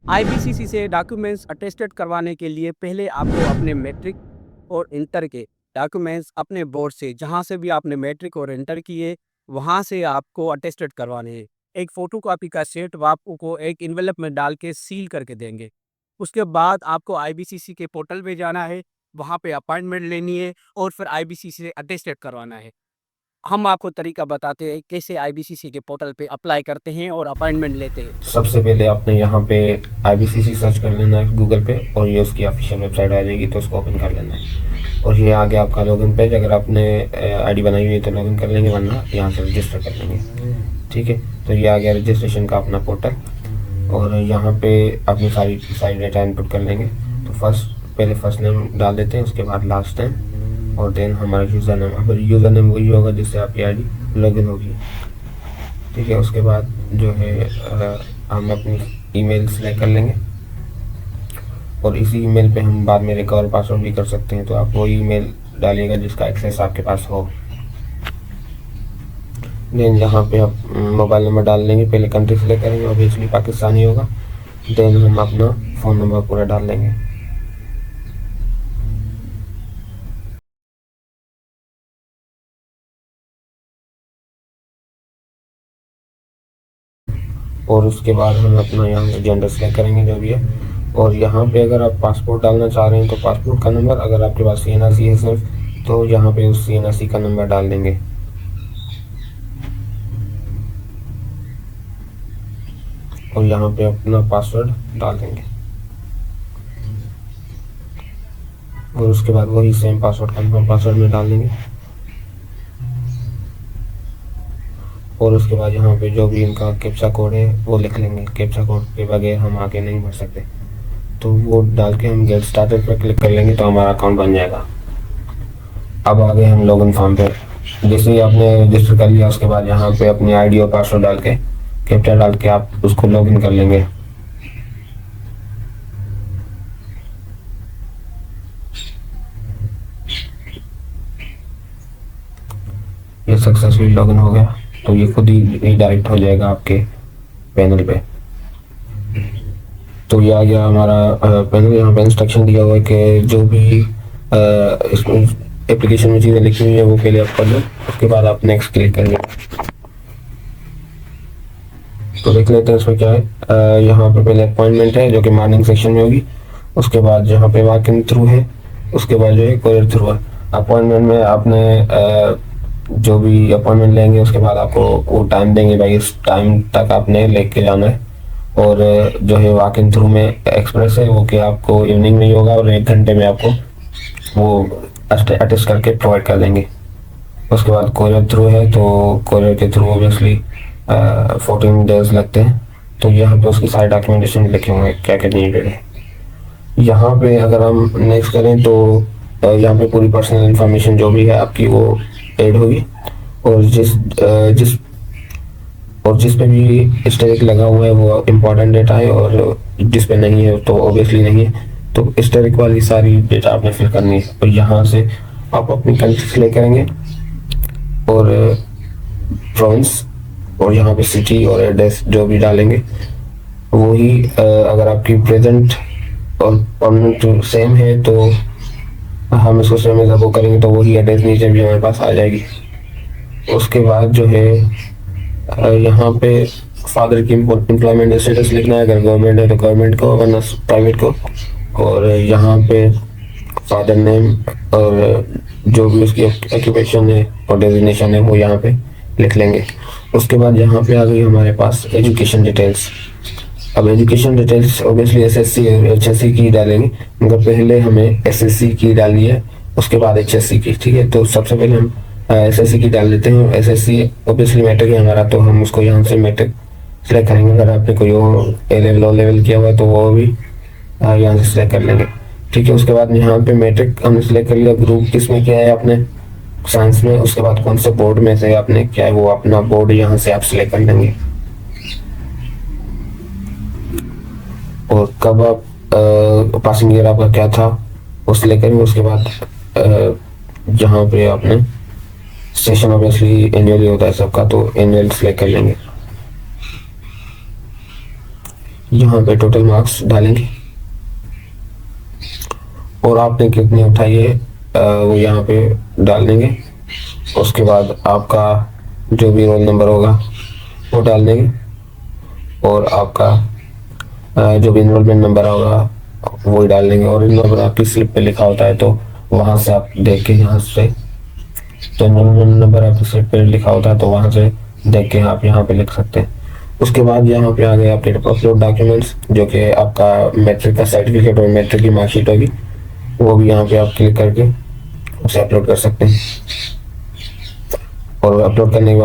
IBCC से documents attested करवाने के लिए पहले आपको अपने मैट्रिक और इंटर के डॉक्यूमेंट्स अपने बोर्ड से, जहाँ से भी आपने मैट्रिक और इंटर किए, वहाँ से आपको अटेस्टेड करवाने हैं। एक फ़ोटोकॉपी का सेट वो आपको एक एनवेलप में डाल के सील करके देंगे। उसके बाद आपको आईबीसीसी के पोर्टल पे जाना है, वहाँ पे अपॉइंटमेंट लेनी है और फिर आईबीसीसी से अटेस्टेड करवाना है। हम आपको तरीका बताते हैं कैसे आईबीसीसी के पोर्टल पे अप्लाई करते हैं और अपॉइंटमेंट लेते हैं। सबसे पहले आपने यहाँ पे आईबीसीसी सर्च कर लेना है गूगल पे और ये उसकी ऑफिशियल वेबसाइट आ जाएगी, तो उसको ओपन कर लेना है और ये आगे आपका लॉगिन पेज। अगर आपने आईडी बनाई हुई है तो लॉगिन कर लेंगे, वरना यहाँ से रजिस्टर कर लेंगे। ठीक है, तो ये आ गया रजिस्ट्रेशन का अपना पोर्टल और यहाँ पे अपनी सारी डेटा इनपुट कर लेंगे। तो पहले फर्स्ट नेम डाल देते हैं, उसके बाद लास्ट नेम और देन हमारा यूज़र नेम। अब यूज़र नेम वही होगा जिससे आपकी आईडी लॉगिन होगी। ठीक है, उसके बाद जो है हम अपनी ईमेल सेलेक्ट कर लेंगे और इसी ईमेल पे हम बाद में रिकवर पासवर्ड भी कर सकते हैं। तो आप वो ईमेल डालिएगा जिसका एक्सेस आपके पास हो। देन यहाँ पे आप मोबाइल नंबर डाल लेंगे, पहले कंट्री सेलेक्ट करेंगे, ऑब्वियसली पाकिस्तानी होगा। देन हम अपना फ़ोन नंबर पूरा डाल लेंगे। और उसके बाद हम अपना यहाँ पे जेंडर सेलेक्ट करेंगे जो भी है। और यहाँ पे अगर आप पासपोर्ट डालना चाह रहे हैं तो पासपोर्ट का नंबर, अगर आपके पास CNRC है सिर्फ, तो यहाँ पे उस CNRC का नंबर डाल देंगे। और यहाँ पे अपना पासवर्ड डाल देंगे और उसके बाद वही सेम पासवर्ड कंफर्म पासवर्ड में डाल देंगे। और उसके बाद यहाँ पे जो भी इनका कैप्चा कोड है वो लिख लेंगे। कैप्चा कोड के बगैर हम आगे नहीं बढ़ सकते, तो वो डाल के हम गेट स्टार्टेड पर क्लिक कर लेंगे तो हमारा अकाउंट बन जाएगा। अब आगे हम लॉगिन फॉर्म पे, जैसे ही आपने रजिस्टर कर लिया उसके बाद यहाँ पे अपनी आईडी और पासवर्ड डाल के कैप्चा डाल के आप उसको लॉगिन कर लेंगे। ये सक्सेसफुली लॉगिन हो गया, तो ये खुद ही रीडायरेक्ट हो जाएगा आपके पैनल पे। तो ये आ गया हमारा पैनल। यहाँ पे इंस्ट्रक्शन दिया हुआ है कि जो भी इसमें एप्लीकेशन में चीज़ें लिखी हुई है वो पहले आप कर लो, उसके बाद आप नेक्स्ट क्लिक करेंगे। तो देख लेते हैं इसमें क्या है। यहाँ पे पहले अपॉइंटमेंट है जो कि मॉर्निंग सेक्शन में होगी। उसके बाद यहाँ पे वॉक इन थ्रू है, उसके बाद जो है कोरियर थ्रू है। अपॉइंटमेंट में आपने जो भी अपॉइंटमेंट लेंगे उसके बाद आपको वो टाइम देंगे, भाई इस टाइम तक आपने लेके जाना है। और जो है वॉक इन थ्रू में एक्सप्रेस है वो कि आपको इवनिंग में ही होगा और 1 घंटे में आपको वो अटेस्ट करके प्रोवाइड कर देंगे। उसके बाद कोरियर थ्रू है, तो कोरियर के थ्रू ऑब्वियसली 14 डेज लगते हैं। तो यहाँ पे उसकी सारे डॉक्यूमेंटेशन लिखे हुए हैं क्या क्या नीडेड है। यहाँ पे अगर हम नेक्स्ट करें तो यहाँ पे पूरी पर्सनल इंफॉर्मेशन जो भी है आपकी वो ऐड होगी। और जिस पे भी स्टेरिक लगा हुआ है वो इम्पोर्टेंट डेटा है और जिस पे नहीं है तो ऑब्वियसली नहीं है। तो स्टेरिक वाली सारी डेटा आपने फिल करनी है। और यहाँ से आप अपनी कंट्री सेलेक्ट करेंगे और प्रोविंस और यहाँ पे सिटी और एड्रेस जो भी डालेंगे वही अगर आपकी प्रेजेंट और परमानेंट सेम है तो हम इसको सेम एज वो करेंगे तो वही एड्रेस नीचे भी हमारे पास आ जाएगी। उसके बाद जो है यहाँ पे फादर की एम्प्लॉयमेंट स्टेटस लिखना है, अगर गवर्नमेंट है तो गवर्नमेंट को वरना प्राइवेट को। और यहाँ पे फादर नेम और जो भी उसकी ऑक्यूपेशन है और डेजिग्नेशन है वो यहाँ पे लिख लेंगे। उसके बाद यहाँ पे आ गई हमारे पास एजुकेशन डिटेल्स। अब एजुकेशन डिटेल्स ऑब्वियसली SSC और HSC की डालेंगे, मगर पहले हमें SSC की डालनी है उसके बाद HSC की। ठीक है, तो सबसे पहले हम SSC की डाल देते हैं। SSC ऑब्वियसली मैट्रिक है हमारा, तो हम उसको यहाँ से मैट्रिक सेलेक्ट करेंगे। अगर आपने कोई और A लेवल O लेवल किया हुआ है तो वो भी यहाँ से सिलेक्ट कर लेंगे। ठीक है, उसके बाद यहाँ पे मैट्रिक हमने सेलेक्ट कर लिया। ग्रुप किस में किया है आपने, साइंस में। उसके बाद कौन से बोर्ड में से आपने क्या है वो अपना बोर्ड यहाँ से आप सिलेक्ट कर लेंगे। और कब आप पासिंग ईयर आपका क्या था वो सिलेक्ट करेंगे। उसके बाद जहाँ पे आपने सेशन ऑब्वियसली एनुअली होता है सबका, तो एनुअल सिलेक्ट कर लेंगे। यहाँ पे टोटल मार्क्स डालेंगे और आपने कितने उठाई है वो यहाँ पे डाल देंगे। उसके बाद आपका जो भी रोल नंबर होगा वो डाल देंगे और आपका जो भी इनरोलमेंट नंबर होगा वो डाल देंगे। और नंबर आपकी स्लिप पे लिखा होता है तो वहाँ से आप देख के यहाँ से, तो इनरोलमेंट नंबर आपकी स्लिप पे लिखा होता है तो वहाँ से देख के आप यहाँ पे लिख सकते हैं। उसके बाद यहाँ पे आ गए आपके अपलोड डॉक्यूमेंट्स, जो कि आपका मैट्रिक का सर्टिफिकेट और मैट्रिक की मार्कशीट होगी, वो भी यहाँ पे आप क्लिक करके उसे अपलोड कर सकते हैं। और अपलोड करने के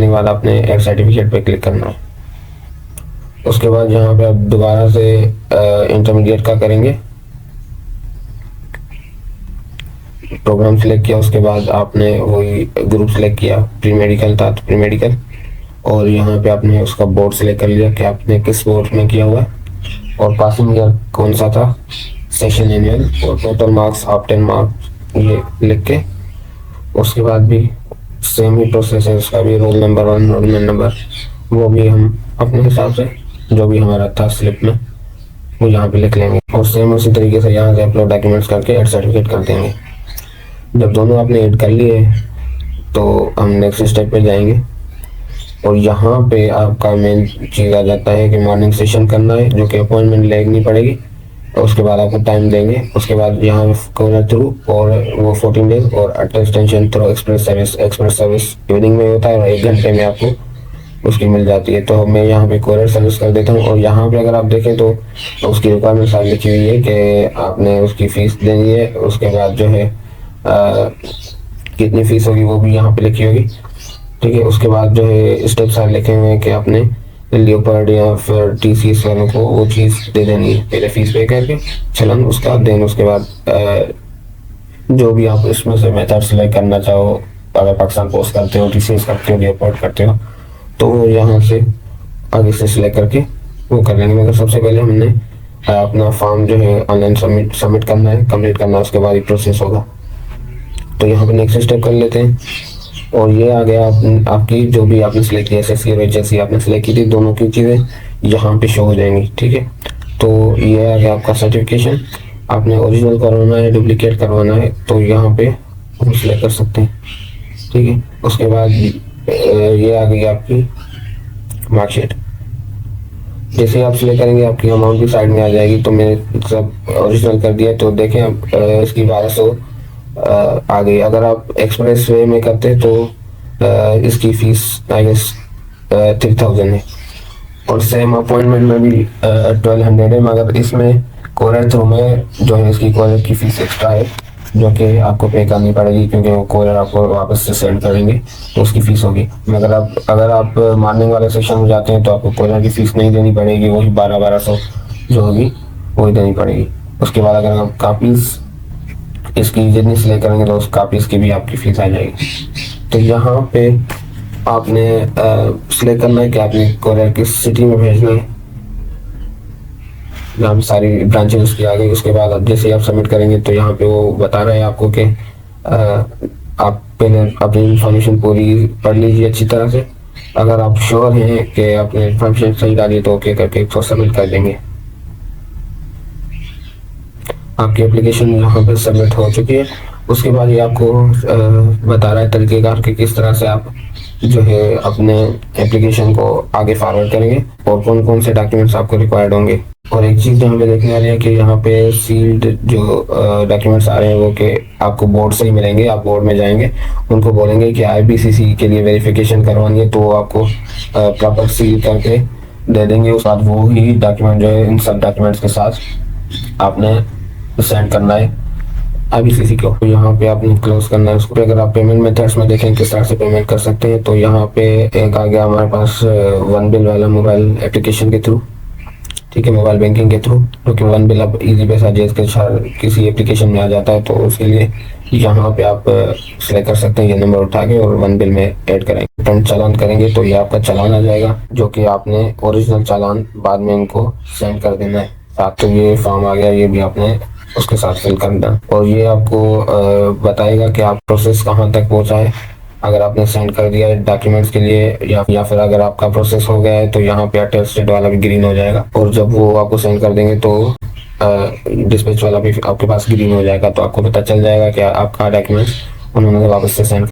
बाद आपने एक सर्टिफिकेट पे क्लिक करना है। उसके बाद यहाँ पे आप दोबारा से इंटरमीडिएट का करेंगे, प्रोग्राम सिलेक्ट किया। उसके बाद आपने वही ग्रुप सिलेक्ट किया, प्री मेडिकल था तो प्री मेडिकल, और यहाँ पे आपने उसका बोर्ड सिलेक्ट कर लिया कि आपने किस बोर्ड में किया हुआ है और पासिंग ईयर कौन सा था, सेशन एनुअल, और टोटल मार्क्स आप 10 मार्क्स ये लिख के। उसके बाद भी सेम ही प्रोसेस है, उसका भी रोल नंबर और एनरोलमेंट नंबर वो भी हम अपने हिसाब से जो भी हमारा था स्लिप में वो यहाँ पे लिख लेंगे। और सेम उसी तरीके से यहाँ से अपलोड डॉक्यूमेंट्स करके ऐड सर्टिफिकेट कर देंगे। जब दोनों आपने ऐड कर लिए तो हम नेक्स्ट स्टेप पे जाएंगे और यहाँ पे आपका मेन चीज़ आ जाता है कि मॉर्निंग सेशन करना है, जो कि अपॉइंटमेंट लेनी पड़ेगी। और उसके बाद आपको टाइम देंगे। उसके बाद यहाँ कोरियर थ्रू और वो 14 डेज और attestation through express service evening में होता है और 1 घंटे में आपको उसकी मिल जाती है। तो मैं यहाँ पे कोरियर सर्विस कर देता हूँ। और यहाँ पे अगर आप देखें तो उसकी रिक्वायरमेंट सारी लिखी हुई है कि आपने उसकी फ़ीस देनी है। उसके बाद जो है कितनी फ़ीस होगी वो भी यहाँ पे लिखी होगी, ठीक है। उसके बाद जो है स्टेप सारे लिखे हुए हैं कि आपने लियोपर्ड या फिर TCS वालों को वो चीज़ दे देनी है, पहले फीस पे करके चलन उसका देन। उसके बाद जो भी आप इसमें से मेथड सिलेक्ट करना चाहो, अगर पाकिस्तान पोस्ट करते हो, TCS करते हो, लियोपर्ड करते हो, तो वो यहाँ से आगे से सिलेक्ट करके वो कर लेंगे। मगर सबसे पहले हमने अपना फॉर्म जो है ऑनलाइन सबमिट करना है, कंप्लीट करना है, उसके बाद ही प्रोसेस होगा। तो यहाँ पे नेक्स्ट स्टेप कर लेते हैं। और ये आ गया आपकी जो भी आपने सिलेक्ट किया, SSC और HSC आपने सिलेक्ट की थी, दोनों की चीज़ें यहाँ पे शो हो जाएंगी, ठीक है। तो ये आ गया आपका सर्टिफिकेशन। आपने ओरिजिनल करवाना है, डुप्लीकेट करवाना है, तो यहाँ पे हम सिलेक्ट कर सकते हैं, ठीक है। उसके बाद ये आ गई आपकी मार्कशीट। जैसे आप सिलेक्ट करेंगे आपकी अमाउंट भी साइड में आ जाएगी। तो मैंने सब ओरिजिनल कर दिया, तो देखें अब इसकी 1200 आ गई। अगर आप एक्सप्रेस वे में करते तो इसकी फीस आई गेस 3000 है। और सेम अपॉइंटमेंट में भी 1200 है, मगर इसमें कोरियर थ्रू में जो है इसकी कोरियर की फीस एक्स्ट्रा है, जो कि आपको पे करनी पड़ेगी, क्योंकि वो कोरियर आपको वापस से सेंड करेंगे तो उसकी फ़ीस होगी। मगर अगर आप मॉर्निंग वाले सेक्शन में जाते हैं तो आपको कोरियर की फ़ीस नहीं देनी पड़ेगी, वही 1200 जो होगी वही देनी पड़ेगी। उसके बाद अगर आप कापीज़ इसकी जितनी सिलेक्ट करेंगे तो उस कापीज़ की भी आपकी फ़ीस आ जाएगी। तो यहाँ पे आपने सिलेक्ट करना है कि आपने कोरियर किस सिटी में भेजना है। यहाँ पे सारी ब्रांचेज उसकी आ गई। उसके बाद अब जैसे आप सबमिट करेंगे तो यहाँ पे वो बता रहा है आपको कि आप पहले अपनी इंफॉर्मेशन पूरी पढ़ लीजिए अच्छी तरह से। अगर आप श्योर हैं कि आपने इंफॉर्मेशन सही डाली तो ओके करके इसको सबमिट कर देंगे। आपकी एप्लीकेशन यहाँ पे सबमिट हो चुकी है। उसके बाद ये आपको बता रहा है तरीक़ेकार कि किस तरह से आप जो है अपने एप्लीकेशन को आगे फॉरवर्ड करेंगे और कौन कौन से डॉक्यूमेंट्स आपको रिक्वायर्ड होंगे। और एक चीज़ यहाँ पे देखने आ रही है कि यहाँ पे सील्ड जो डॉक्यूमेंट्स आ रहे हैं वो कि आपको बोर्ड से ही मिलेंगे। आप बोर्ड में जाएंगे, उनको बोलेंगे कि IBCC के लिए वेरिफिकेशन करवानी है, तो वो आपको प्रॉपर सील करके दे देंगे। उसके बाद वो ही डॉक्यूमेंट जो है इन सब डॉक्यूमेंट्स के साथ आपने सेंड करना है IBCC को। तो यहाँ पे आपने क्लोज करना है उसको। अगर आप पेमेंट मेथड्स में देखें किस तरह से पेमेंट कर सकते हैं, तो यहाँ पे एक आ गया हमारे पास वन बिल वाला मोबाइल एप्लीकेशन के थ्रू, ठीक है, मोबाइल बैंकिंग के थ्रू, क्योंकि वन बिल अब इजी पैसा जैसे किसी एप्लीकेशन में आ जाता है, तो उसके लिए यहाँ पे आप सिलेक्ट कर सकते हैं ये नंबर उठा के और वन बिल में ऐड करेंगे। फ्रंट चालान करेंगे तो ये आपका चालान आ जाएगा, जो कि आपने ओरिजिनल चालान बाद में इनको सेंड कर देना है साथ। तो ये फॉर्म आ गया, ये भी आपने उसके साथ फिल करना। और ये आपको बताएगा कि आप प्रोसेस कहाँ तक पहुँचा है। अगर आपने सेंड कर दिया है डॉक्यूमेंट्स के लिए या फिर अगर आपका प्रोसेस हो गया है तो यहाँ पे अटेस्टेड वाला भी ग्रीन हो जाएगा, और जब वो आपको सेंड कर देंगे तो डिस्पैच वाला भी आपके पास ग्रीन हो जाएगा, तो आपको पता चल जाएगा कि आपका डॉक्यूमेंट्स उन्होंने वापस से सेंड